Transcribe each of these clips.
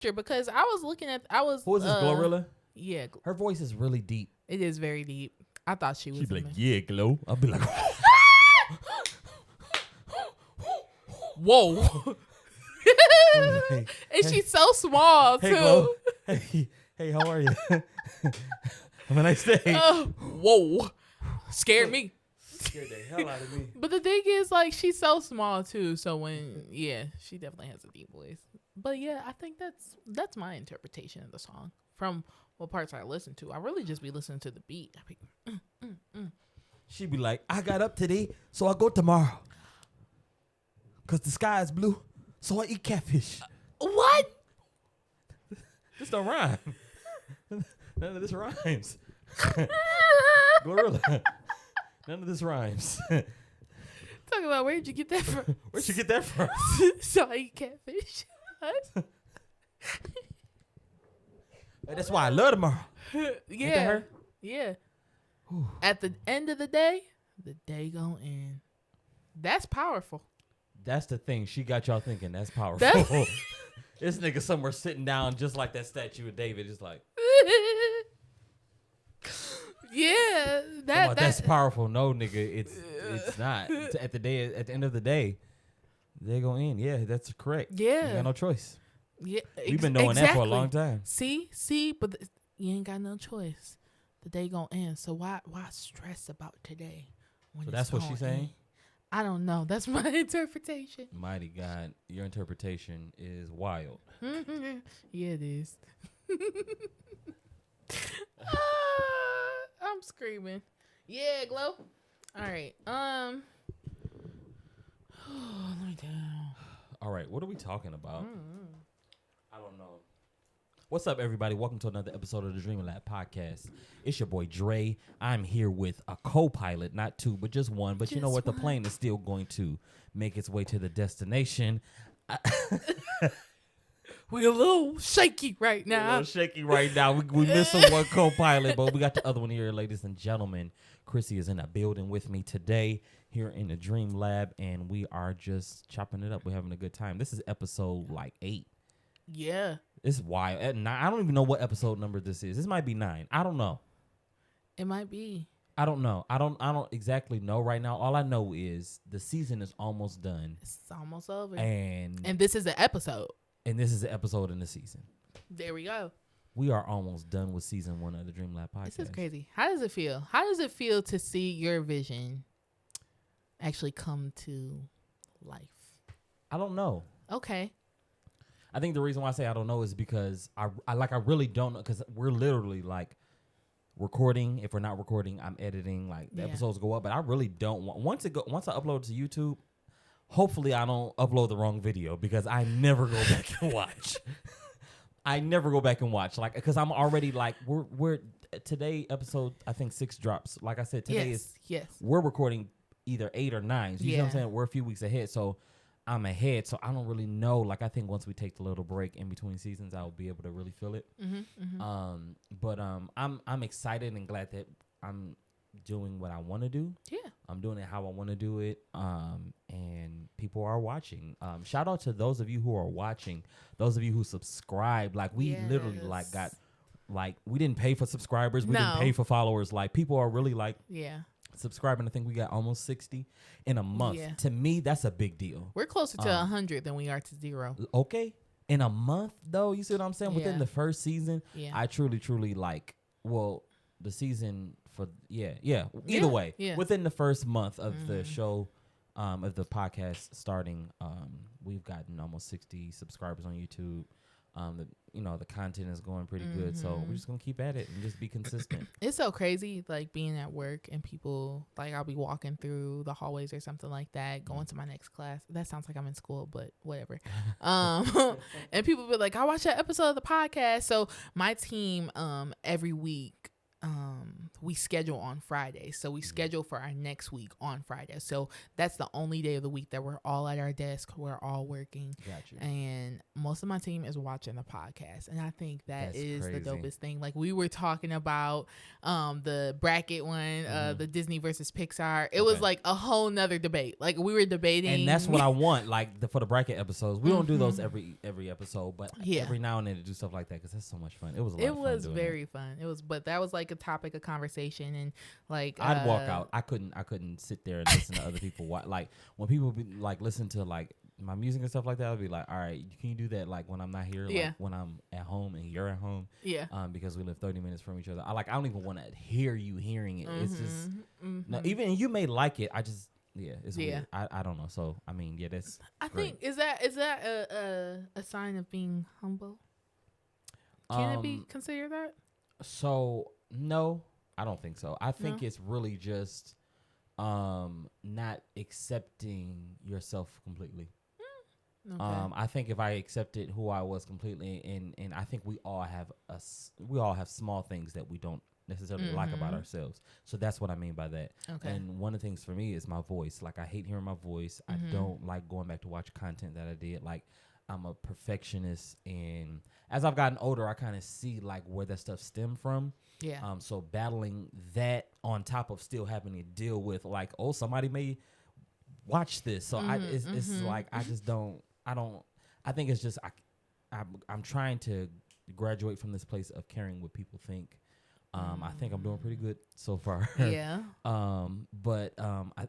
Sure, because I was Who is this, Glorilla? Yeah, Her voice is really deep. it is very deep. I thought she was. She'd be like, yeah, Glow. I'll be like, whoa. hey, And she's so small hey, too. Glow. Hey, how are you? Have a nice day. Whoa. Scared me. Scared the hell out of me. But the thing is, like, she's so small too. So when, she definitely has a deep voice. But yeah, I think that's my interpretation of the song from what parts I listen to. I really just be listening to the beat. I be, She'd be like, I got up today, so I go tomorrow. Cause the sky is blue, so I eat catfish. What? This don't rhyme. None of this rhymes. Glorilla. None of this rhymes. Talk about where'd you get that from? Where'd you get that from? So I eat catfish. What? That's why I love tomorrow. Yeah. Ain't that her? Yeah. At the end of the day gonna end. That's powerful. That's the thing. She got y'all thinking. That's powerful. This nigga somewhere sitting down just like that statue of David, just like. Yeah, That's powerful. No, nigga, it's not. At the end of the day, they're gonna end. Yeah, that's correct. Yeah, you got no choice. Yeah, we've been knowing that for a long time. See, but you ain't got no choice. The day gonna end. So why stress about today? So that's what she's saying. I don't know. That's my interpretation. Mighty God, your interpretation is wild. Yeah, it is. I'm screaming. Yeah, Glow. All right. Let me down. All right, what are we talking about? I don't know. What's up, everybody? Welcome to another episode of the Dream Lab podcast. It's your boy Dre. I'm here with a co-pilot, not two, but just one. But you know what? The plane is still going to make its way to the destination. We're a little shaky right now. We missing one co-pilot, but we got the other one here, ladies and gentlemen. Chrissy is in the building with me today here in the Dream Lab, and we are just chopping it up. We're having a good time. This is episode 8. Yeah. It's wild. At 9, I don't even know what episode number this is. This might be 9. I don't know. It might be. I don't know. I don't exactly know right now. All I know is the season is almost done. It's almost over. And this is an episode. And this is the episode in the season. There we go. We are almost done with season 1 of the Dream Lab podcast. This is crazy. How does it feel? How does it feel to see your vision actually come to life? I don't know. Okay. I think the reason why I say I don't know is because I really don't know, because we're literally like recording. If we're not recording, I'm editing. Like the episodes go up, but I really don't want once I upload to YouTube. Hopefully, I don't upload the wrong video because I never go back and watch. Like, because I'm already like we're today episode I think 6 drops. Like I said, today we're recording either 8 or 9. So you know what I'm saying? We're a few weeks ahead, so I'm ahead. So I don't really know. Like I think once we take the little break in between seasons, I'll be able to really feel it. But I'm excited and glad that I'm doing what I want to do. Yeah. I'm doing it how I want to do it. And people are watching. Shout out to those of you who are watching, those of you who subscribe. Like we literally like got like we didn't pay for subscribers. We didn't pay for followers. Like people are really like subscribing. I think we got almost 60 in a month. Yeah. To me, that's a big deal. We're closer to 100 than we are to 0. Okay. In a month though, you see what I'm saying? Within the first season, I truly like, well, the season for either way within the first month of the show of the podcast starting, we've gotten almost 60 subscribers on YouTube. The content is going pretty good, so we're just gonna keep at it and just be consistent. It's so crazy, like being at work and people, like I'll be walking through the hallways or something like that, going to my next class. That sounds like I'm in school, but whatever. And people be like, I watched that episode of the podcast. So my team every week, we schedule on Friday. So we schedule for our next week on Friday. So that's the only day of the week that we're all at our desk. We're all working. Got you. And most of my team is watching the podcast. And I think that's is crazy. the dopest thing. Like we were talking about the bracket one, the Disney versus Pixar. It was like a whole nother debate. Like we were debating. And that's what I want, like for the bracket episodes. We don't do those every episode, but every now and then to do stuff like that because that's so much fun. It was a lot of fun. It was very fun. It was, but that was like a topic of conversation, and like I'd walk out. I couldn't sit there and listen to other people. Like when people be like listen to like my music and stuff like that, I'd be like, all right, can you do that like when I'm not here, like when I'm at home and you're at home, because we live 30 minutes from each other. I don't even want to hear you hearing it. It's just no, even you may like it. I just it's weird. I don't know. So I mean, that's I great. think is that a sign of being humble? Can it be considered that? So no, I don't think so. I think it's really just not accepting yourself completely. Okay. I think if I accepted who I was completely, and I think we all have small things that we don't necessarily like about ourselves. So that's what I mean by that. Okay. And one of the things for me is my voice. Like I hate hearing my voice. I don't like going back to watch content that I did. Like I'm a perfectionist, and as I've gotten older, I kind of see like where that stuff stemmed from. Yeah. So battling that on top of still having to deal with like, oh, somebody may watch this. So it's like I just don't. I think it's just I'm trying to graduate from this place of caring what people think. I think I'm doing pretty good so far. Yeah. But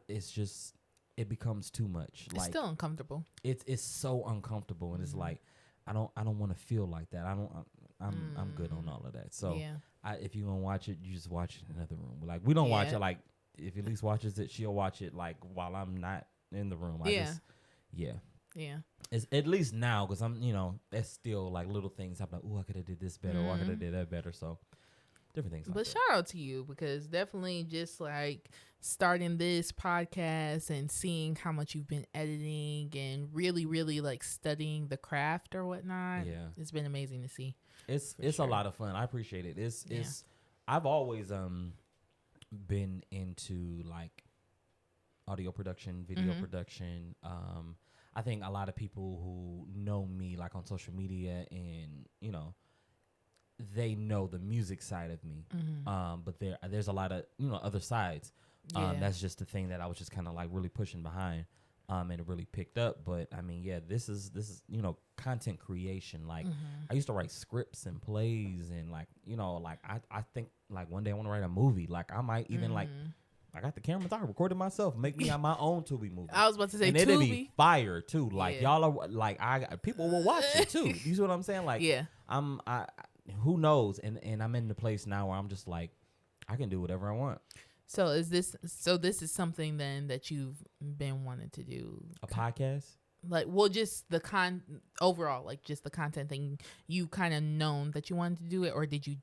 it's just it becomes too much. It's still uncomfortable. It's so uncomfortable, and it's like I don't want to feel like that. I'm good on all of that. So if you gonna watch it, you just watch it in another room. Like we don't watch it. Like if Elise watches it, she'll watch it like while I'm not in the room. Yeah. It's at least now because I'm, that's still like little things. I'm like, oh, I could have did this better, or I could have did that better. So different things. But shout out to you because definitely just like starting this podcast and seeing how much you've been editing and really, really like studying the craft or whatnot. Yeah, it's been amazing to see. It's a lot of fun. I appreciate it. It's I've always been into like audio production, video production. I think a lot of people who know me like on social media and they know the music side of me. But there's a lot of other sides. That's just the thing that I was just kind of like really pushing behind. And it really picked up. But I mean, this is content creation. Like I used to write scripts and plays and like I think like one day I want to write a movie. Like I might even like I got the camera, I recorded myself, make me my own Tubi movie. I was about to say and it'll be fire too. Like y'all are like people will watch it too. You see what I'm saying? Like who knows? And I'm in the place now where I'm just like I can do whatever I want. So this is something then that you've been wanting to do? A podcast? Like, well, just the overall, like just the content thing, you kind of known that you wanted to do it, or did you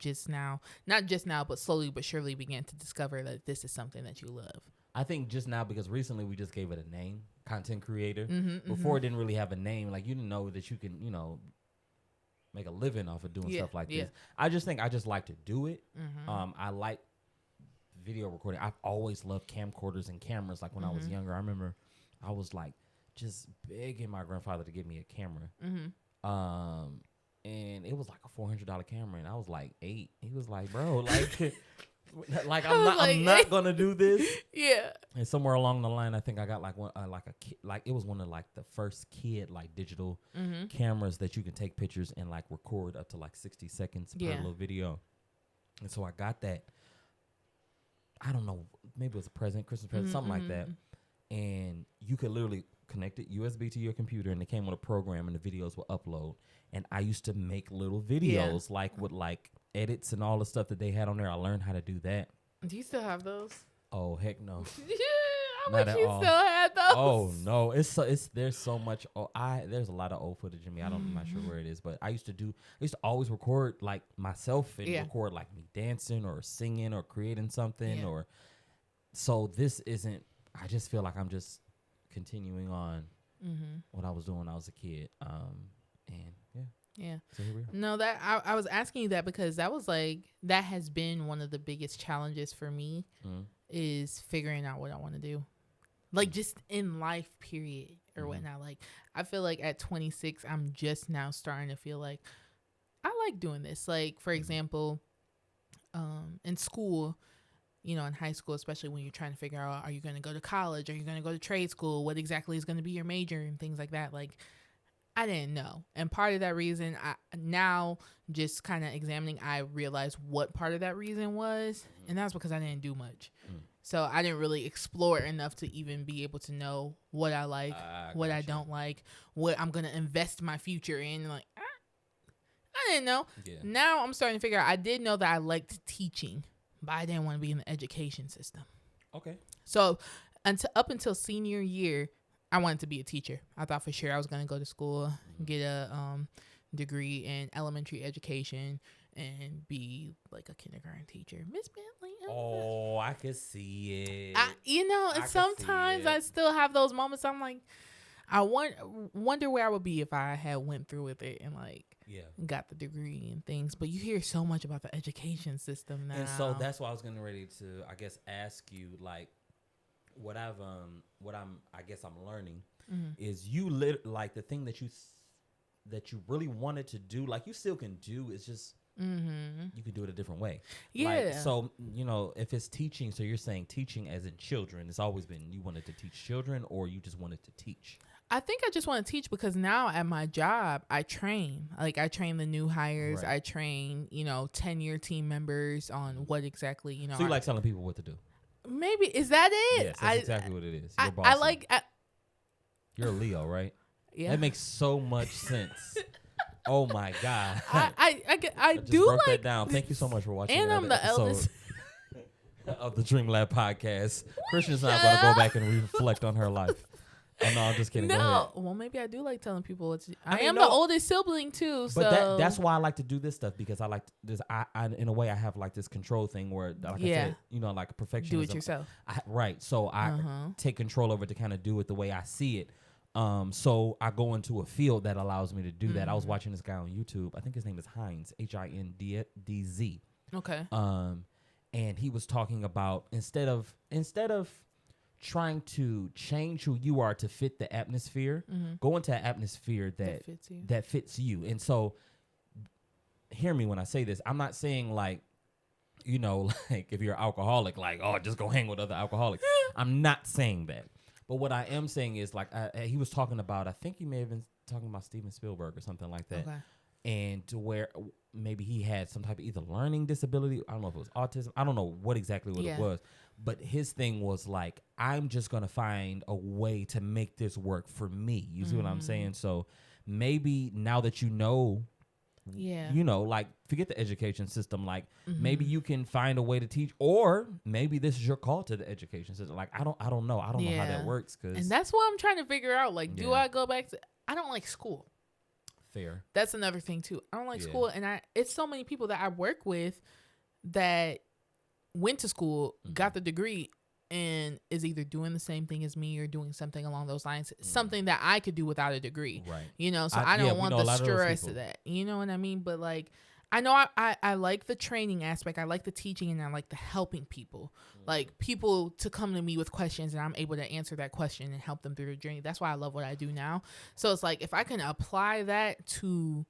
not just now, but slowly but surely began to discover that this is something that you love? I think just now because recently we just gave it a name, content creator. Before it didn't really have a name. Like you didn't know that you can, make a living off of doing stuff like this. I just think I just like to do it. I like video recording. I've always loved camcorders and cameras. Like when I was younger, I remember I was like just begging my grandfather to get me a camera. And it was like a $400 camera, and I was like 8. He was like, "Bro, like I'm not gonna do this." Yeah. And somewhere along the line, I think I got like one like a kid, like it was one of like the first kid like digital cameras that you can take pictures and like record up to like 60 seconds per little video. And so I got that. I don't know, maybe it was a present, Christmas present, something like that. And you could literally connect it USB to your computer, and it came with a program, and the videos will upload. And I used to make little videos like with like edits and all the stuff that they had on there. I learned how to do that. Do you still have those? Oh heck no. I wish you still had those. Oh no, there's so much. There's a lot of old footage in me. I'm not sure where it is, but I used to always record like myself and record like me dancing or singing or creating something or. So this isn't. I just feel like I'm just continuing on what I was doing when I was a kid. And Yeah. So no, that I was asking you that because that was like, that has been one of the biggest challenges for me is figuring out what I want to do. Like just in life, period, or whatnot. Like I feel like at 26, I'm just now starting to feel like I like doing this. Like, for example, in school, you know, in high school, especially when you're trying to figure out, are you going to go to college? Are you going to go to trade school? What exactly is going to be your major and things like that? Like, I didn't know. And part of that reason, now just kind of examining, I realized what part of that reason was. And that's because I didn't do much. So I didn't really explore enough to even be able to know what I like, what I don't like, what I'm going to invest my future in. Like, I didn't know. Yeah. Now I'm starting to figure out, I did know that I liked teaching, but I didn't want to be in the education system. Okay. So up until senior year, I wanted to be a teacher. I thought for sure I was going to go to school, get a degree in elementary education, and be like a kindergarten teacher. Miss Bentley. Oh, I can see it. Sometimes I still have those moments. I'm like, I wonder where I would be if I had went through with it and got the degree and things. But you hear so much about the education system now. And so that's why I was getting ready to, I guess, ask you, like, what I'm learning is like the thing that you really wanted to do, like you still can do. It's just you can do it a different way. Yeah. Like, so if it's teaching, so you're saying teaching as in children. It's always been you wanted to teach children, or you just wanted to teach. I think I just want to teach because now at my job, I train. Like, I train the new hires. Right. I train, 10-year team members on what exactly, So you like telling people what to do? Maybe. Is that it? Yes, that's exactly what it is. You're a Leo, right? Yeah. That makes so much sense. Oh, my God. I just do broke like that down. Thank you so much for watching. And I'm the eldest of the Dream Lab podcast. Christian's not going to go back and reflect on her life. Oh, no, I'm just kidding. No, well, maybe I do like telling people what to do. I am the oldest sibling too, so. But that's why I like to do this stuff, because I like this. I in a way I have like this control thing where, like I said, like a perfectionism. Do it yourself. Right. So I take control over it to kind of do it the way I see it. So I go into a field that allows me to do that. I was watching this guy on YouTube. I think his name is Hindz, Hindz. Okay. And he was talking about instead of trying to change who you are to fit the atmosphere, go into an atmosphere that fits you. And so, hear me when I say this. I'm not saying like, like if you're an alcoholic, like, oh, just go hang with other alcoholics. I'm not saying that. But what I am saying is, like, he was talking about, I think he may have been talking about Steven Spielberg or something like that. Okay. And to where maybe he had some type of either learning disability. I don't know if it was autism. I don't know what exactly it was. But his thing was like, I'm just going to find a way to make this work for me. You see what I'm saying? So maybe now that like, forget the education system. Like, maybe you can find a way to teach, or maybe this is your call to the education system. Like, I don't know. I don't know how that works. And that's what I'm trying to figure out. Like, do I go back to, I don't like school. Fair. That's another thing too. I don't like school. And it's so many people that I work with that went to school, got the degree, and is either doing the same thing as me or doing something along those lines, something that I could do without a degree. Right. So I don't want the stress of that. You know what I mean? But like, I know I like the training aspect. I like the teaching, and I like the helping people. Like, people to come to me with questions, and I'm able to answer that question and help them through their journey. That's why I love what I do now. So it's like, if I can apply that to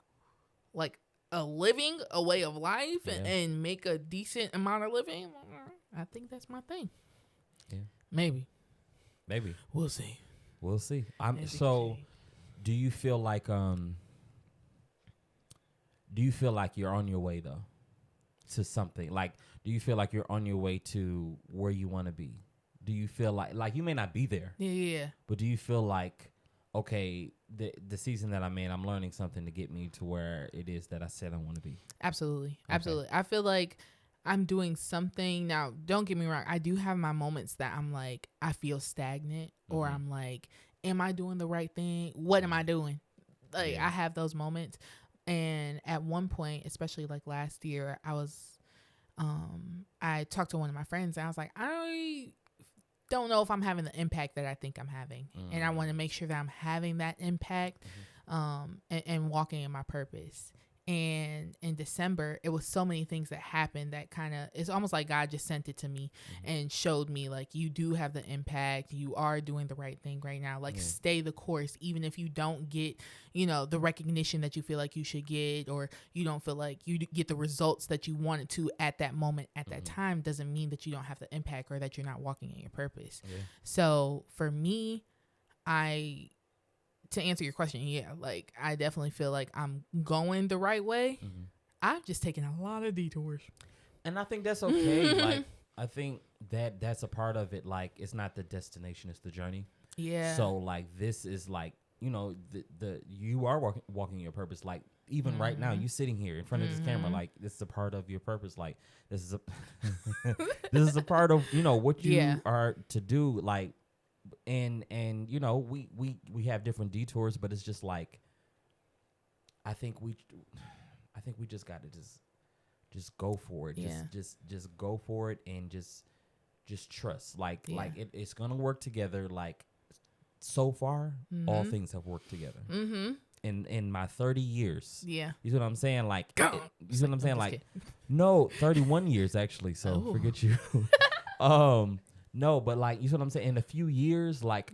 like a way of life, and make a decent amount of living, I think that's my thing. Yeah. Maybe. We'll see. Do you feel like you're on your way though to something? Like, do you feel like you're on your way to where you want to be? Do you feel like you may not be there? Yeah. But do you feel like, okay, the season that I'm in, I'm learning something to get me to where it is that I said I want to be? Absolutely. Okay. Absolutely. I feel like I'm doing something. Now, don't get me wrong. I do have my moments that I'm like, I feel stagnant, or I'm like, am I doing the right thing? What am I doing? Like, I have those moments. And at one point, especially like last year, I talked to one of my friends, and I was like, I don't know if I'm having the impact that I think I'm having. And I want to make sure that I'm having that impact and walking in my purpose. And in December, it was so many things that happened that kind of, it's almost like God just sent it to me and showed me, like, you do have the impact. You are doing the right thing right now. Like, stay the course, even if you don't get, you know, the recognition that you feel like you should get, or you don't feel like you get the results that you wanted to at that moment, at that time, doesn't mean that you don't have the impact or that you're not walking in your purpose. Yeah. So for me, to answer your question, yeah, like, I definitely feel like I'm going the right way. I've just taken a lot of detours. And I think that's okay. Like, I think that's a part of it. Like, it's not the destination, it's the journey. Yeah. So, like, this is like, you know, the you are walking your purpose. Like, even right now, you sitting here in front of this camera, like, this is a part of your purpose. Like, this is a this is a part of, you know, what you are to do. Like, and you know, we have different detours, but it's just like, I think we just got to just go for it. Yeah. Just go for it, and just trust. Like it's gonna work together. Like, so far, all things have worked together. In my 30 years. Yeah. You see what I'm saying? Like, you see what I'm saying? Like, no, 31 years actually. So forget you. No, but like, you see what I'm saying? In a few years, like,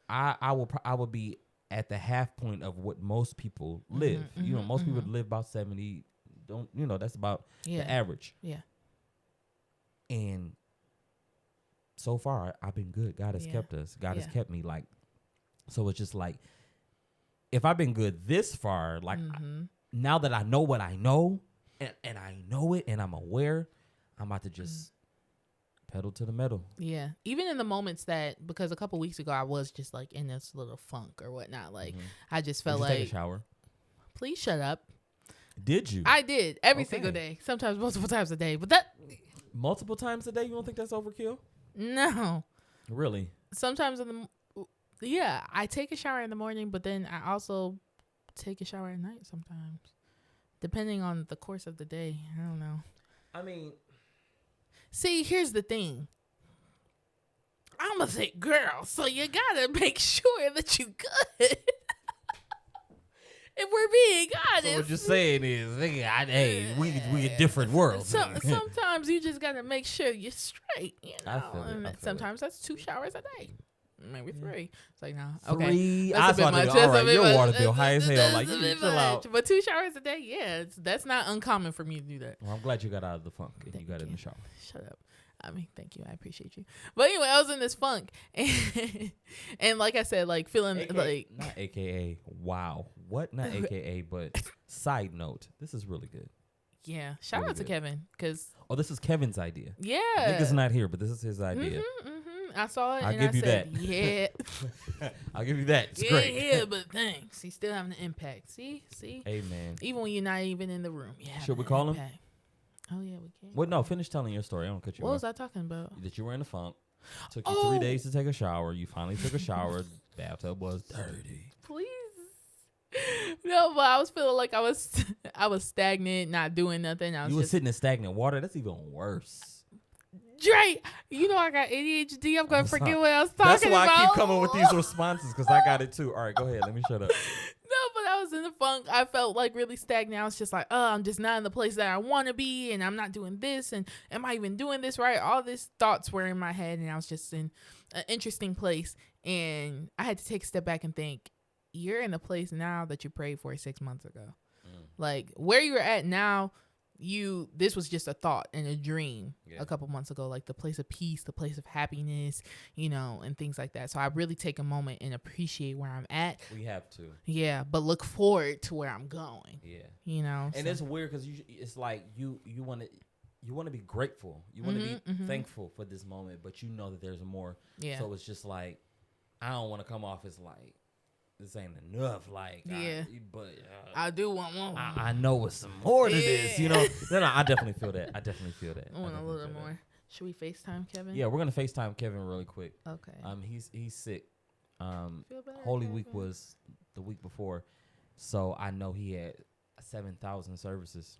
I will be at the half point of what most people live. You know, most people live about 70. Don't, you know, that's about the average. Yeah. And so far, I've been good. God has kept us. God has kept me. Like, so it's just like, if I've been good this far, like, now that I know what I know, and I know it, and I'm aware, I'm about to just pedal to the metal. Yeah. Even in the moments that, because a couple weeks ago I was just like in this little funk or whatnot. Like, I just felt like. Did you take a shower? Please shut up. Did you? I did every single day. Sometimes multiple times a day. But that. Multiple times a day? You don't think that's overkill? No. Really? Sometimes I take a shower in the morning, but then I also take a shower at night sometimes, depending on the course of the day. I don't know. I mean. See, here's the thing. I'm a thick girl, so you gotta make sure that you good. If we're being honest. So what you're saying is, hey, we a different world. Sometimes you just gotta make sure you're straight. You know, sometimes that's 2 showers a day, maybe 3. It's like, no, okay, 3. That's a bit much. All right, your water bill high as hell. Like, you chill out. But 2 showers a day, yeah, that's not uncommon for me to do that. Well, I'm glad you got out of the funk and you got in the shower. Shut up. I mean, thank you. I appreciate you. But anyway, I was in this funk. And like I said, like, feeling like. Not AKA. Wow. What? Not AKA, but side note. This is really good. Yeah. Shout out to Kevin. Oh, this is Kevin's idea. Yeah. Nigga's not here, but this is his idea. I saw it. I'll give you that. Yeah. I'll give you that. It's great. Yeah, but thanks. He's still having an impact. See? Amen. Even when you're not even in the room. Yeah. Should we call him? Oh, yeah, we can. Well, no, finish telling your story. I don't cut you off. What was I talking about? That you were in the funk. Took you 3 days to take a shower. You finally took a shower. Bathtub was dirty. Please. No, but I was feeling like I was stagnant, not doing nothing. You was sitting in stagnant water. That's even worse. Dre, you know I got ADHD. I'm going to forget what I was talking about. That's why I keep coming with these responses, because I got it too. All right, go ahead. Let me shut up. No, but I was in the funk. I felt like really stagnant. I was just like, I'm just not in the place that I want to be, and I'm not doing this, and am I even doing this right? All these thoughts were in my head, and I was just in an interesting place, and I had to take a step back and think, you're in a place now that you prayed for 6 months ago. Like, where you're at now, this was just a thought and a dream a couple months ago, like the place of peace, the place of happiness, you know, and things like that. So I really take a moment and appreciate where I'm at. We have to. Yeah, but look forward to where I'm going. Yeah. You know. And it's weird because it's like you want to be grateful. You want to be thankful for this moment, but you know that there's more. Yeah. So it's just like, I don't want to come off as like, this ain't enough, like, I do want more. I know it's some more to this, you know. No, I definitely feel that. I want a little more. Should we FaceTime Kevin? Yeah, we're gonna FaceTime Kevin really quick. Okay. He's sick. Feel better, Holy Kevin. Week was the week before, so I know he had 7,000 services.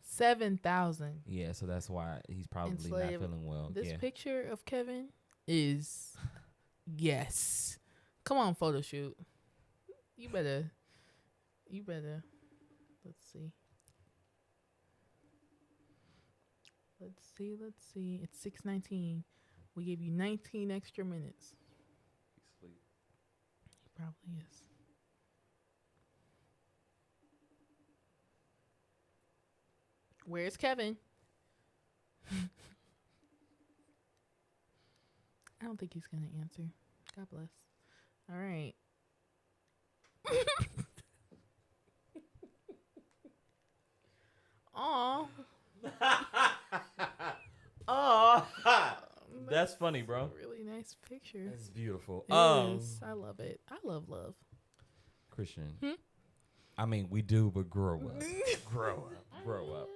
7,000. Yeah, so that's why he's probably not feeling well. This picture of Kevin is, yes. Come on, photo shoot. You better. Let's see. It's 6:19. We gave you 19 extra minutes. He's asleep. He probably is. Where's Kevin? I don't think he's going to answer. God bless. All right. Aw. Oh, that's funny, bro. Really nice picture. That's beautiful. Yes, I love it. I love love. Christian. I mean, we do, but grow up. Grow up.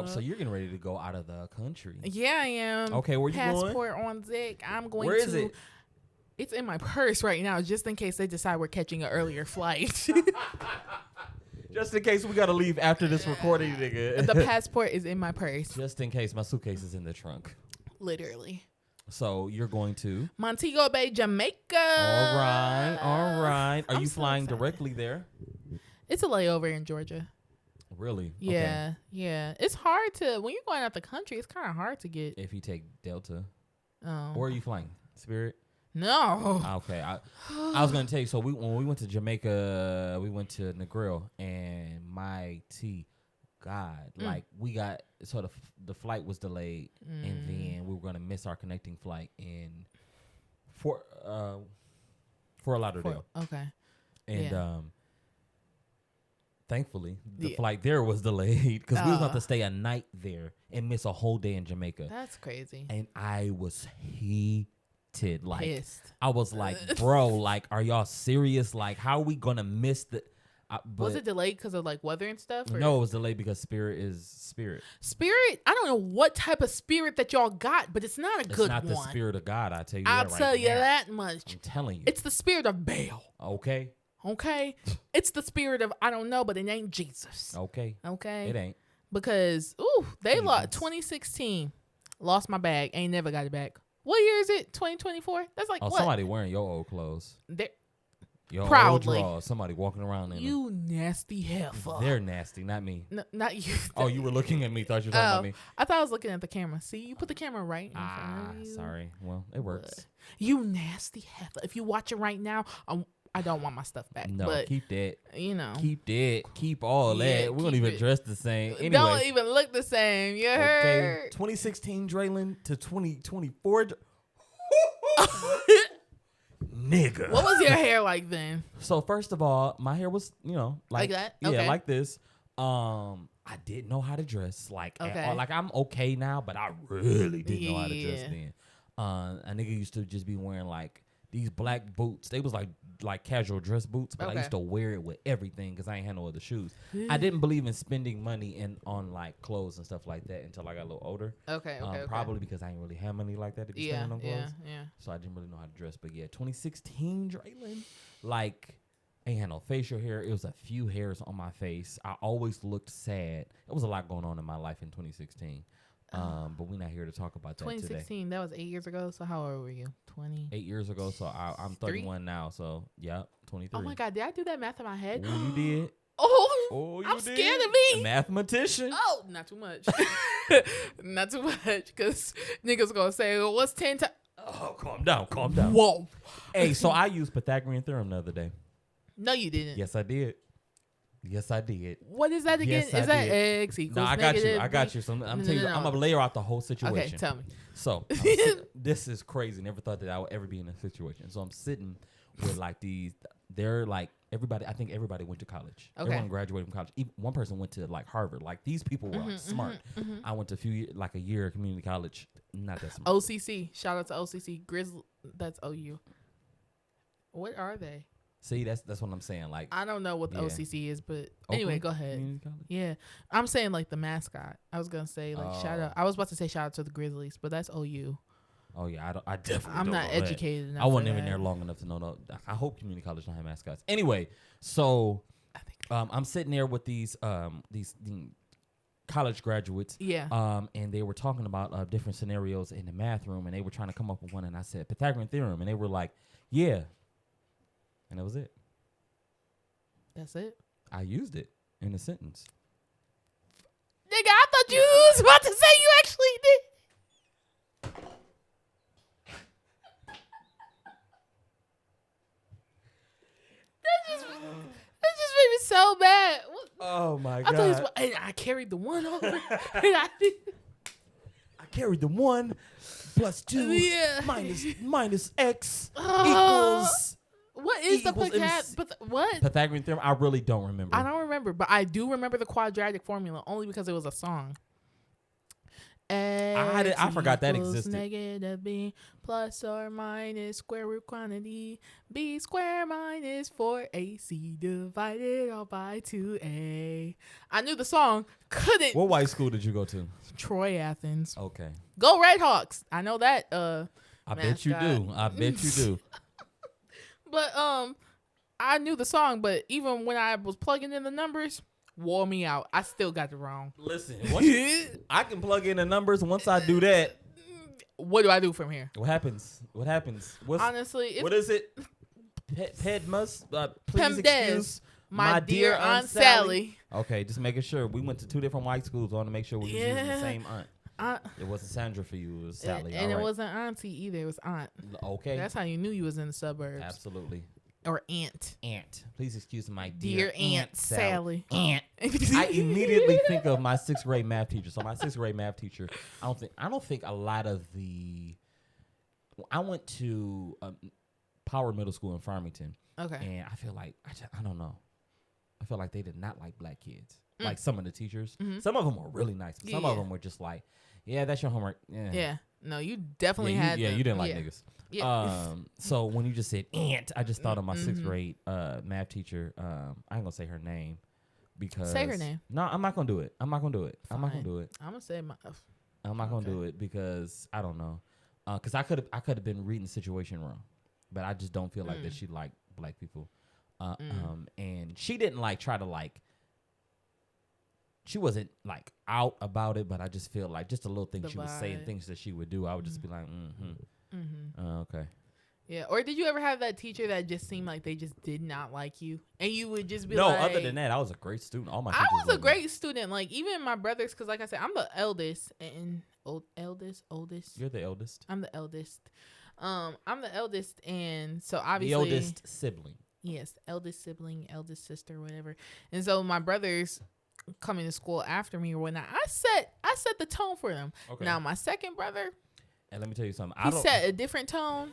So you're getting ready to go out of the country. Yeah, I am. Okay, where you going? Passport on deck. I'm going to. Where is it? It's in my purse right now, just in case they decide we're catching an earlier flight. Just in case we got to leave after this recording, nigga. The passport is in my purse. Just in case my suitcase is in the trunk. Literally. So you're going to Montego Bay, Jamaica. All right. Are you flying excited. directly there? It's a layover in Georgia. Really? Yeah, yeah. It's hard to, when you're going out the country, it's kind of hard to get. If you take Delta. Oh. Or are you flying Spirit? No. Okay. I was going to tell you, so when we went to Jamaica, we went to Negril, and like we got, so the flight was delayed, and then we were going to miss our connecting flight in Fort Lauderdale. Okay. And thankfully, the flight there was delayed because we was about to stay a night there and miss a whole day in Jamaica. That's crazy. And I was heated. Like, pissed. I was like, bro, like, are y'all serious? Like, how are we going to miss the... was it delayed because of like weather and stuff? Or? No, it was delayed because Spirit is Spirit. Spirit, I don't know what type of spirit that y'all got, but it's not a good one. It's not the spirit of God, I tell you I'll that right tell you now. that much. I'm telling you. It's the spirit of Baal. Okay. It's the spirit of, I don't know, but it ain't Jesus. Okay. It ain't. Because, they lost 2016. Lost my bag. Ain't never got it back. What year is it? 2024? That's like what? Somebody wearing your old clothes. Your proudly. Old drawers. Somebody walking around in you them. Nasty heifer. They're nasty, not me. No, not you. Oh, you were looking at me. Thought you were talking about me. I thought I was looking at the camera. See, you put the camera right in front of you. Sorry. Well, it works. You nasty heifer. If you watch it right now, I don't want my stuff back. No, but, keep that. You know. Keep that. Keep all that. We don't even dress the same. Anyway. Don't even look the same. You heard? 2016 Draylon to 2024. Nigga. What was your hair like then? So first of all, my hair was, like that? Okay. Yeah, like this. I didn't know how to dress. Like, like I'm okay now, but I really didn't know how to dress then. A nigga used to just be wearing like these black boots. They was like casual dress boots, but I used to wear it with everything because I ain't had no other shoes. I didn't believe in spending money on like clothes and stuff like that until I got a little older. Okay. Probably because I ain't really have money like that to be spending on clothes. Yeah. So I didn't really know how to dress. But yeah, 2016 Draylon, like, ain't had no facial hair. It was a few hairs on my face. I always looked sad. There was a lot going on in my life in 2016. But we're not here to talk about that 2016, today. that was 8 years ago. So how old were you? 20? 8 years ago. So I'm 31 now. So yeah, 23. Oh my God, did I do that math in my head? Oh, you did. Oh, I'm scared of me. A mathematician. Oh, not too much. Not too much, because niggas gonna say, well, what's 10 times? Oh, calm down. Whoa. Hey, so I used Pythagorean theorem the other day. No, you didn't. Yes, I did. What is that again? Yes, is that x equals negative? I got you. So I'm telling you, I'm gonna layer out the whole situation. Okay, tell me. So this is crazy. Never thought that I would ever be in a situation. So I'm sitting with like these. They're like everybody. I think everybody went to college. Okay. Everyone graduated from college. Even one person went to like Harvard. Like these people were smart. I went to a year of community college. Not that smart. OCC. Shout out to OCC. Grizzly. That's OU. What are they? See, that's what I'm saying. Like, I don't know what the OCC is, but anyway, go ahead. Yeah, I'm saying like the mascot. I was gonna say like shout out. I was about to say shout out to the Grizzlies, but that's OU. Oh yeah, I definitely. I'm not educated enough. I wasn't even there long enough to know. I hope community college don't have mascots. Anyway, so I'm sitting there with these college graduates. Yeah. And they were talking about different scenarios in the math room, and they were trying to come up with one, and I said Pythagorean theorem, and they were like, yeah. And that was it. That's it. I used it in a sentence. Nigga, I thought you was about to say you actually did. That just made me so bad. Oh my God. I carried the one over. I carried the 1 plus 2 minus x equals. What is the Pythagorean theorem? I really don't remember. I don't remember, but I do remember the quadratic formula only because it was a song. I forgot that existed. Negative b plus or minus square root quantity b square minus 4ac divided all by 2a. I knew the song. Couldn't. What white school did you go to? Troy, Athens. Okay. Go Redhawks. I know that. I bet you do. I bet you do. But I knew the song, but even when I was plugging in the numbers, wore me out. I still got it wrong. Listen, I can plug in the numbers. Once I do that, what do I do from here? What happens? Honestly, what is it? Pedmus, please excuse my dear Aunt Sally. Okay, just making sure. We went to 2 different white schools. I want to make sure we were using the same aunt. It wasn't Sandra for you. It was Sally. And it wasn't auntie either. It was aunt. Okay. That's how you knew you was in the suburbs. Absolutely. Or aunt. Aunt. Please excuse my dear Aunt Sally. Aunt. I immediately think of my 6th grade math teacher. So my 6th grade math teacher, I don't think a lot of I went to Power Middle School in Farmington. Okay. And I feel like, I don't know. I feel like they did not like black kids. Like some of the teachers. Mm-hmm. Some of them were really nice. But some of them were just like, yeah, that's your homework. Yeah. No, you definitely had. You didn't like niggas. Yeah. So when you just said aunt, I just thought of my 6th grade math teacher. I ain't gonna say her name because say her name. No, I'm not gonna do it. I'm not gonna do it. I'm gonna say my. I'm not gonna do it because I don't know. Because I could have been reading the situation wrong, but I just don't feel like that she liked black people. And she didn't try to she wasn't out about it, but I just feel like just a little thing she was saying, things that she would do, I would just be like, okay. Yeah. Or did you ever have that teacher that just seemed like they just did not like you, and you would just be no, other than that, I was a great student. All my teachers I was a great student. Like even my brothers, because like I said, I'm the eldest and oldest. You're the eldest. I'm the eldest. I'm the eldest, and so obviously the eldest sibling. Yes, eldest sibling, eldest sister, whatever. And so my brothers coming to school after me or whatnot, I set the tone for them. Okay. Now my second brother, and let me tell you something, he set a different tone.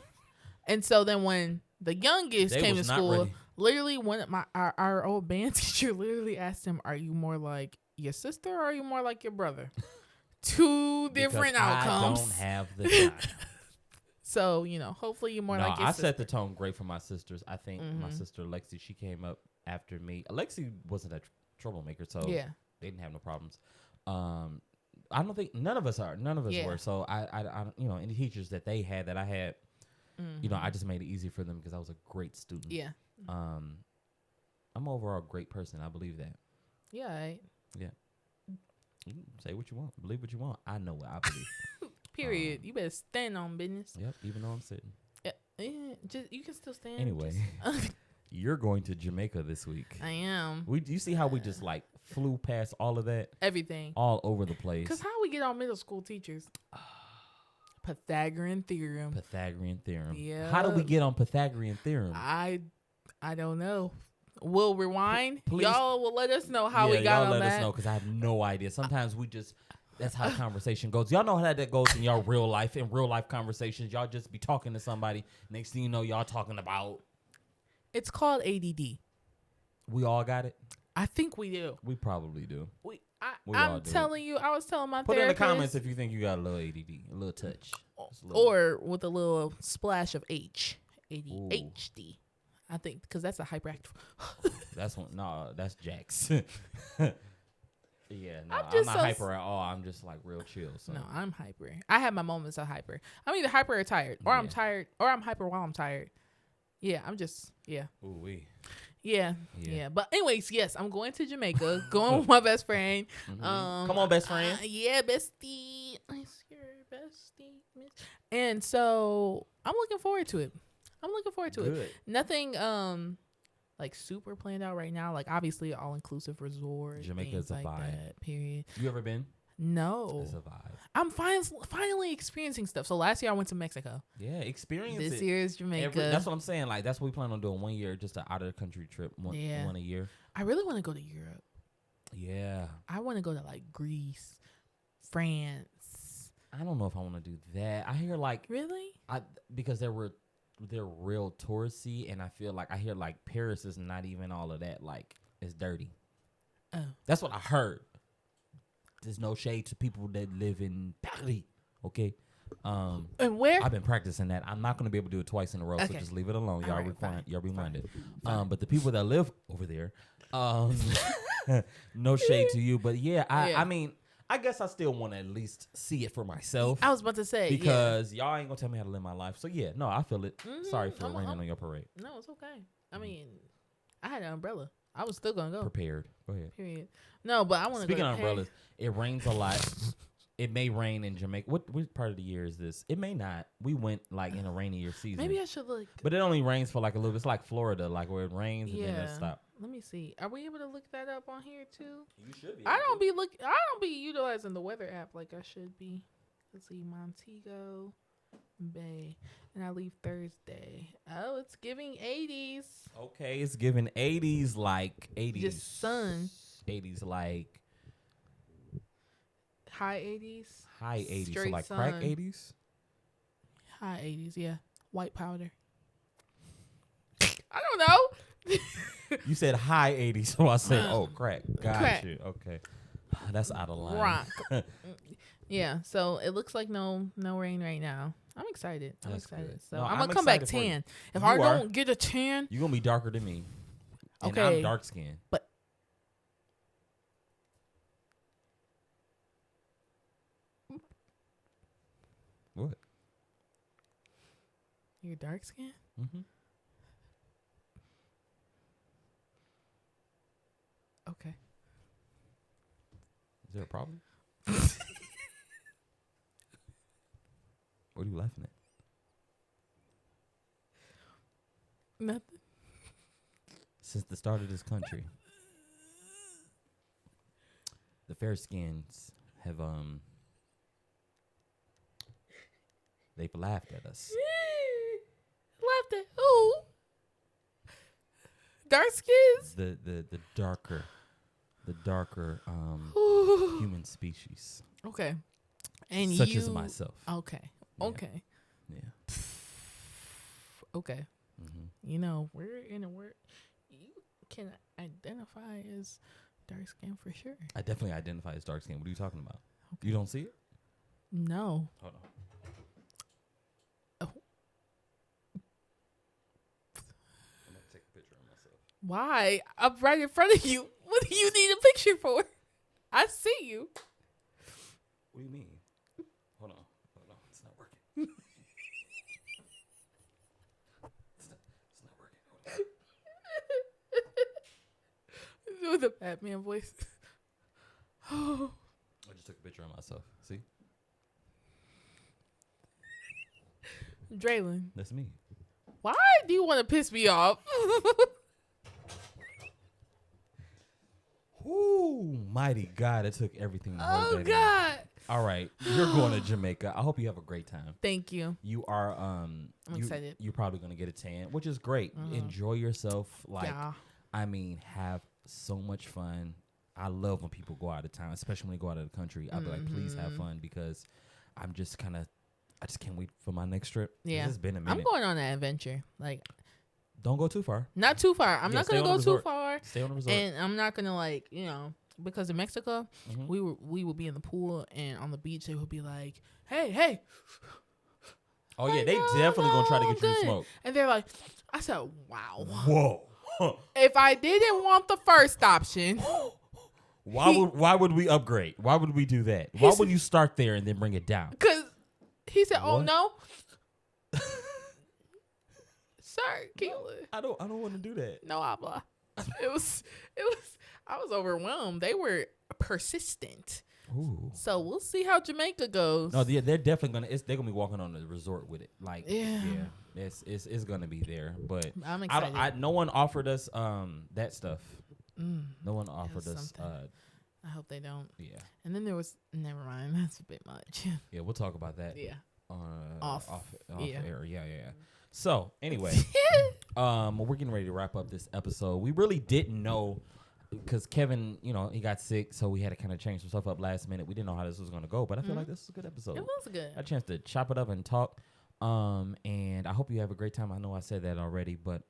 And so then when the youngest came to school, literally one of our old band teacher literally asked him, "Are you more like your sister or are you more like your brother?" 2 different outcomes. I don't have the time. So, hopefully you're more like your sister. I set the tone great for my sisters. I think my sister Lexi, she came up after me. Lexi wasn't a troublemaker, so they didn't have no problems. I don't think none of us were. So I any teachers that they had that I had, I just made it easy for them because I was a great student. Yeah. I'm overall a great person. I believe that. Yeah. Right. Yeah. You can say what you want. Believe what you want. I know what I believe. Period. You better stand on business. Yep. Even though I'm sitting. Yeah. Just you can still stand. Anyway. You're going to Jamaica this week. I am. You see how we just flew past all of that? Everything. All over the place. Because how we get on middle school teachers? Pythagorean theorem. Pythagorean theorem. Yeah. How do we get on Pythagorean theorem? I don't know. We'll rewind. Please. Y'all will let us know how we got on that. Y'all let us know because I have no idea. Sometimes that's how conversation goes. Y'all know how that goes in y'all real life. In real life conversations, y'all just be talking to somebody. Next thing you know, y'all talking about. It's called ADD. We all got it? I think we do. We probably do. I'm telling you, I was telling my therapist. Put in the comments if you think you got a little ADD, a little touch. Or with a little splash of ADHD. I think, because that's a hyperactive. That's one. No, that's Jax. Yeah, no, I'm not hyper at all. I'm just real chill. So. No, I'm hyper. I have my moments of hyper. I'm either hyper or tired, or I'm tired, or I'm hyper while I'm tired. Yeah, I'm just, Ooh wee. Yeah. But anyways, yes, I'm going to Jamaica, going with my best friend. Mm-hmm. Come on, best friend. Yeah, bestie. It's your bestie. And so I'm looking forward to it. Good. Nothing like super planned out right now. Like obviously all inclusive resort. Jamaica is a like vibe. That, period. You ever been? No. It's a vibe. I'm finally experiencing stuff. So last year I went to Mexico. Yeah, experience this it. Year is Jamaica. That's what I'm saying. Like that's what we plan on doing 1 year, just an out of the country trip, one a year. I really want to go to Europe. Yeah. I want to go to like Greece, France. I don't know if I want to do that. I hear like really, because they're real touristy, and I feel like I hear like Paris is not even all of that. Like it's dirty. Oh, that's what I heard. There's no shade to people that live in Paris. Okay. And where? I've been practicing that. I'm not going to be able to do it twice in a row, so just leave it alone. Y'all reminded. But the people that live over there, no shade to you, but I mean, I guess I still want to at least see it for myself. I was about to say because y'all ain't gonna tell me how to live my life. So no, I feel it. Sorry for raining on your parade. No, it's okay. I mean, I had an umbrella. I was still gonna go. Prepared. Go ahead. Period. No, but I want to go. Speaking of umbrellas, it rains a lot. It may rain in Jamaica. What part of the year is this? It may not. We went like in a rainy season. Maybe I should look. But it only rains for like a little. It's like Florida, like where it rains and then it stops. Let me see. Are we able to look that up on here too? You should be. I don't be utilizing the weather app like I should be. Let's see, Montego Bay, and I leave Thursday. Oh, it's giving 80s. Okay, it's giving 80s, like 80s. Just sun. 80s, like high 80s. High 80s, straight so like sun. crack 80s. High 80s, yeah. White powder. I don't know. You said high 80s, so I said, oh, crack. Got you. Okay. That's out of line. Rock. Yeah, so it looks like no rain right now. I'm excited. I'm excited. Good. So I'm going to come back tan. If I don't get a tan. You're going to be darker than me. And okay. I'm dark skinned. But. What? You're dark skinned? Mm-hmm. Okay. Is there a problem? What are you laughing at? Nothing. Since the start of this country, the fair skins have they've laughed at us. Laughed at who? Dark skins? The darker human species. Okay. And such as myself. Okay. Yeah. Okay. Yeah. Okay. Mm-hmm. You know, you can identify as dark skin for sure. I definitely identify as dark skin. What are you talking about? Okay. You don't see it? No. Hold on. Oh. I'm gonna take a picture of myself. Why? I'm right in front of you. What do you need a picture for? I see you. What do you mean? Hold on. It's not working. It's not working. Hold on. With a Batman voice. Oh. I just took a picture of myself. See? Draylon. That's me. Why do you want to piss me off? Ooh, mighty God, it took everything to hold that God. In. All right, you're going to Jamaica. I hope you have a great time. Thank you. You are I'm excited. You're probably going to get a tan, which is great. Mm-hmm. Enjoy yourself. I mean, have so much fun. I love when people go out of town, especially when they go out of the country. I'll be like, please have fun, because I just can't wait for my next trip. Yeah. It's been a minute. I'm going on that adventure. Don't go too far. Not too far. I'm not going to go too far. Stay on the resort. And I'm not going to because in Mexico, we would be in the pool, and on the beach they would be like, hey. Oh yeah, they definitely going to try to get you to smoke. And they're like, I said, wow. Whoa. If I didn't want the first option, why would we upgrade? Why would we do that? Why would you start there and then bring it down? Because he said, "Oh no, sir, I don't want to do that." No habla. It was. I was overwhelmed. They were persistent. Ooh. So we'll see how Jamaica goes. No, they're definitely they're gonna be walking on the resort with it. It's gonna be there, but I'm excited. No one offered us that stuff. No one offered us. I hope they don't. Yeah. And then there was, never mind. That's a bit much. Yeah, we'll talk about that. Yeah. Off air. Yeah. So anyway, we're getting ready to wrap up this episode. We really didn't know, because Kevin, he got sick, so we had to kind of change some stuff up last minute. We didn't know how this was going to go, but I feel like this is a good episode. It was good. I had a chance to chop it up and talk. And I hope you have a great time. I know I said that already, but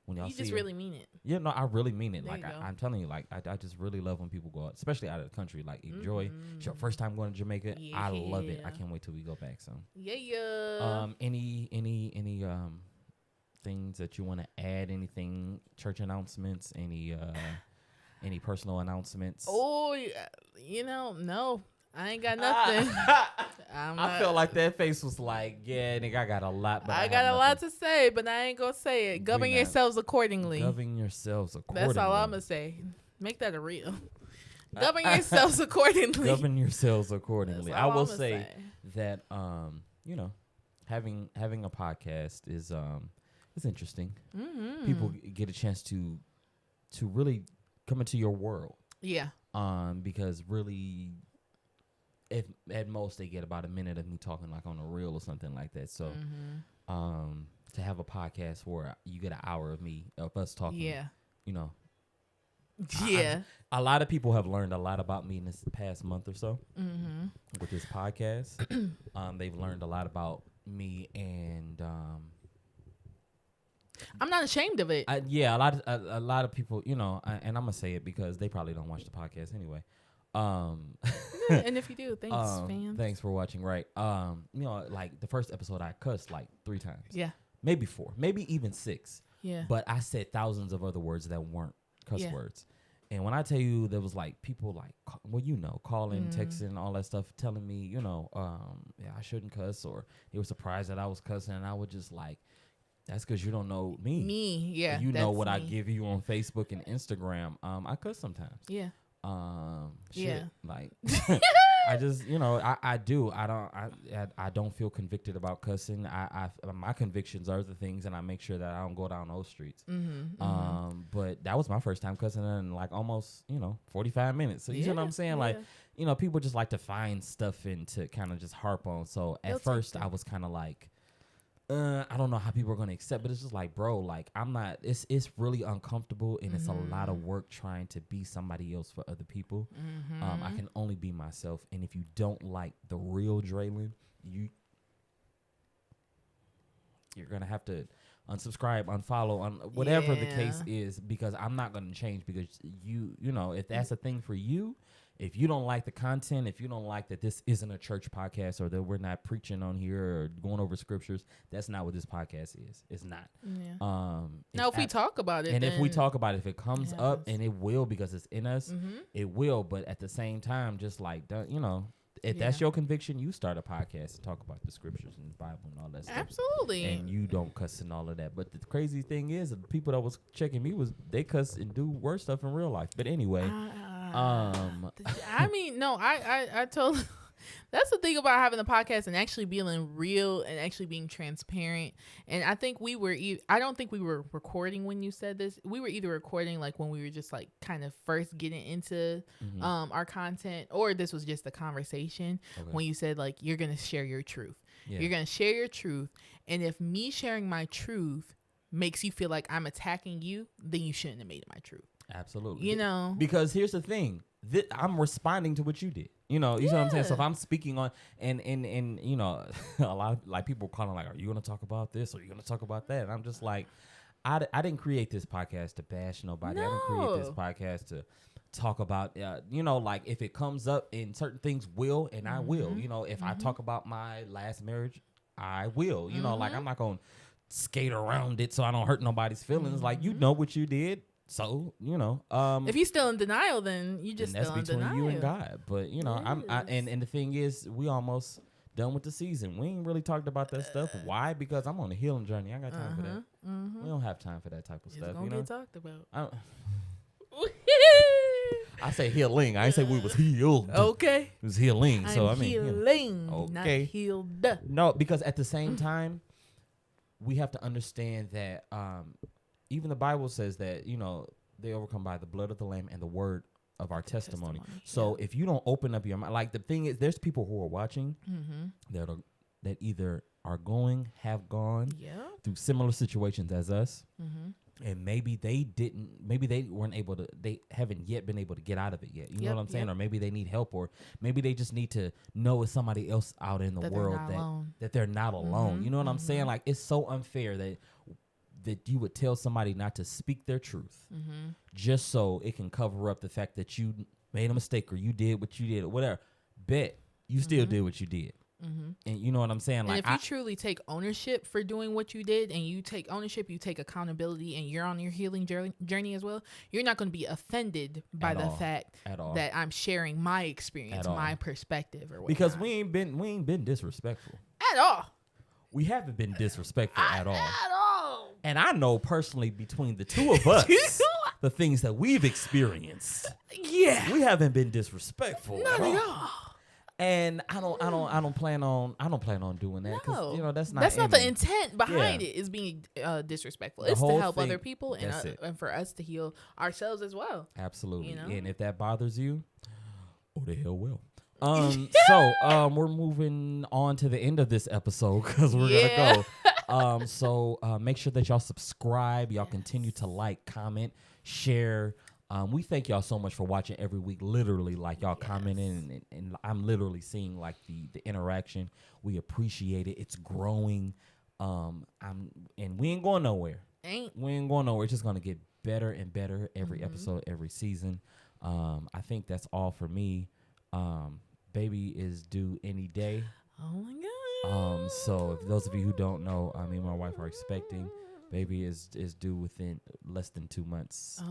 when y'all you just really mean it. Yeah, no, I really mean it. There Like I'm telling you, like I just really love when people go out, especially out of the country. Like enjoy. It's your first time going to Jamaica. Yeah. I love it. I can't wait till we go back soon. Yeah. Any things that you want to add? Anything? Church announcements? Any personal announcements? Oh, no. I ain't got nothing. I felt like that face was like, yeah, nigga, I got a lot. But I got a lot to say, but I ain't gonna say it. Govern yourselves accordingly. Govern yourselves accordingly. That's all I'm gonna say. Make that a real. Govern yourselves accordingly. Govern yourselves accordingly. I will say that having a podcast is interesting. Mm-hmm. People get a chance to really come into your world. Yeah. Because really, if at most they get about a minute of me talking like on a reel or something like that. So, to have a podcast where you get an hour of us talking. Yeah. Yeah. A lot of people have learned a lot about me in this past month or so with this podcast. They've learned a lot about me, and I'm not ashamed of it. A lot of people, and I'm gonna say it because they probably don't watch the podcast anyway. And if you do, thanks, fans. Thanks for watching. Right. Like the first episode, I cussed like 3 times. Yeah. Maybe 4, maybe even 6. Yeah. But I said thousands of other words that weren't cuss words. And when I tell you, there was like people like, calling, texting, all that stuff, telling me, I shouldn't cuss, or they were surprised that I was cussing, and I would just like, that's because you don't know me. Yeah. You know what I give you on Facebook and Instagram. I cuss sometimes. Yeah. Like I just, I do. I don't feel convicted about cussing. My convictions are the things, and I make sure that I don't go down those streets. But that was my first time cussing in like almost, 45 minutes. So you know what I'm saying? Like, people just like to find stuff and to kind of just harp on. So at first I was kind of like, I don't know how people are going to accept, but it's just like, bro, like I'm not, it's really uncomfortable, and it's a lot of work trying to be somebody else for other people. I can only be myself. And if you don't like the real Draylon, you're going to have to unsubscribe, unfollow, on whatever the case is, because I'm not going to change, because if that's a thing for you, if you don't like the content, if you don't like that this isn't a church podcast, or that we're not preaching on here or going over scriptures, that's not what this podcast is. It's not. Yeah. Now, if we talk about it, and if we talk about it, if it comes up, and it will, because it's in us, it will. But at the same time, just like, if that's your conviction, you start a podcast to talk about the scriptures and the Bible and all that stuff. Absolutely. And you don't cuss and all of that. But the crazy thing is, the people that was checking me they cuss and do worse stuff in real life. But anyway. I mean, no, I told. That's the thing about having a podcast and actually being real and actually being transparent. And I think I don't think we were recording when you said this. We were either recording like when we were just like kind of first getting into our content, or this was just a conversation when you said like, you're going to share your truth. Yeah. You're going to share your truth. And if me sharing my truth makes you feel like I'm attacking you, then you shouldn't have made it my truth. Absolutely. Because here's the thing. I'm responding to what you did. You know what I'm saying? So if I'm speaking on, and a lot of like people calling like, are you going to talk about this? Or are you going to talk about that? And I'm just like, I didn't create this podcast to bash nobody. No. I didn't create this podcast to talk about, like if it comes up, and certain things will, and I will, if I talk about my last marriage, I will, like I'm not going to skate around it so I don't hurt nobody's feelings. Like, what you did. So, if you're still in denial, then you just still in denial. That's between you and God. But, and the thing is, we almost done with the season. We ain't really talked about that stuff. Why? Because I'm on a healing journey. I got time for that. We don't have time for that type of stuff. It's gonna get talked about. I say healing. I ain't say we was healed. Okay. It was healing. So I mean, healing, not healed. No, because at the same time, we have to understand that even the Bible says that, they overcome by the blood of the Lamb and the word of our testimony. So if you don't open up your mind, like the thing is, there's people who are watching that either are have gone through similar situations as us. And maybe they haven't yet been able to get out of it yet. You know what I'm saying? Or maybe they need help, or maybe they just need to know it's somebody else out in the world that they're not alone. You know what I'm saying? Like, it's so unfair that you would tell somebody not to speak their truth just so it can cover up the fact that you made a mistake or you did what you did or whatever. Bet you still did what you did. And you know what I'm saying? And if you truly take ownership for doing what you did, and you take ownership, you take accountability, and you're on your healing journey as well, you're not going to be offended by the fact that I'm sharing my experience, my perspective, or whatnot. Because we ain't been disrespectful at all. We haven't been disrespectful at all. At all. And I know personally, between the two of us, the things that we've experienced, we haven't been disrespectful at all. And I don't plan on doing that, because that's not the intent behind it, is being disrespectful. It's to help other people and for us to heal ourselves as well. Absolutely. And if that bothers you, the hell will. So we're moving on to the end of this episode, because we're gonna go. So make sure that y'all subscribe. Y'all continue to like, comment, share. We thank y'all so much for watching every week. Literally, like, y'all commenting, and I'm literally seeing like the interaction. We appreciate it. It's growing. And we ain't going nowhere. We ain't going nowhere. It's just gonna get better and better every episode, every season. I think that's all for me. Baby is due any day. Oh my God. So if those of you who don't know, me and my wife are expecting. Baby is due within less than 2 months.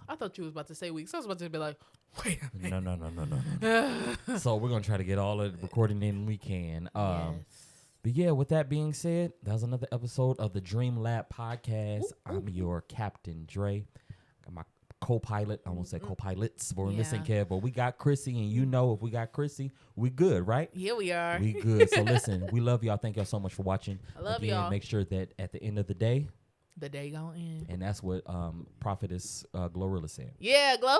I thought you was about to say weeks. I was about to be like, wait a minute. No. So we're going to try to get all of the recording in we can. But yeah, with that being said, that was another episode of the Dream Lab podcast. I'm your Captain Dre. Got my co-pilot. I won't say co-pilots, but we're missing Kev. But we got Chrissy, and if we got Chrissy, we good, right? Yeah, we are. We good. So listen, we love y'all. Thank y'all so much for watching. I love y'all. Make sure that at the end of the day, the day gonna end. And that's what Prophetess Glorilla said. Yeah, Glow.